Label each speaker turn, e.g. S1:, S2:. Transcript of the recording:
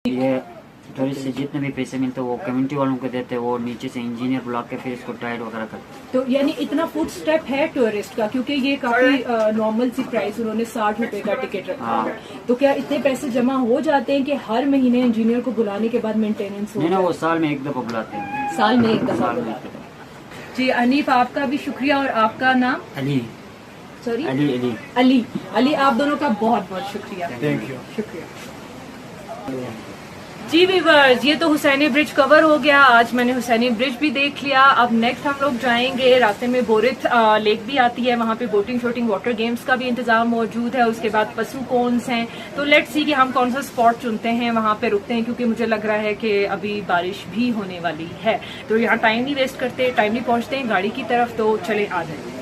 S1: ये टूरिस्ट से जितने भी पैसे मिलते हैं वो कम्युनिटी वालों को देते हैं, वो नीचे से इंजीनियर बुला के फिर इसको टाइड वगैरह करते हैं।
S2: तो यानी इतना फुट स्टेप है टूरिस्ट का, क्योंकि ये काफी नॉर्मल सी प्राइस उन्होंने 60 रुपए का टिकट रखा है। तो क्या इतने पैसे जमा हो जाते हैं कि हर महीने इंजीनियर को बुलाने के बाद मेंटेनेंस हो?
S1: नहीं ना, वो साल में एक दफा बुलाते हैं।
S2: साल में एक दफा
S1: साल में
S2: बुलाते हैं। जी हनीफ, आपका भी शुक्रिया। और आपका नाम?
S1: अली।
S2: सॉरी,
S1: अली। अली
S2: अली। अली, आप दोनों का बहुत बहुत शुक्रिया।
S1: Thank you.
S2: शुक्रिया। जी व्यूअर्स, ये तो हुसैनी ब्रिज कवर हो गया। आज मैंने हुसैनी ब्रिज भी देख लिया। अब नेक्स्ट हम लोग जाएंगे, रास्ते में बोरिथ लेक भी आती है, वहां पे बोटिंग शोटिंग वाटर गेम्स का भी इंतजाम मौजूद है। उसके बाद पशु कोन्स हैं। तो लेट्स सी कि हम कौन सा स्पॉट चुनते हैं, वहां पे रुकते हैं, क्योंकि मुझे लग रहा है कि अभी बारिश भी होने वाली है। तो यहाँ टाइम नहीं वेस्ट करते, टाइमली पहुंचते हैं गाड़ी की तरफ। तो चले आ जाए।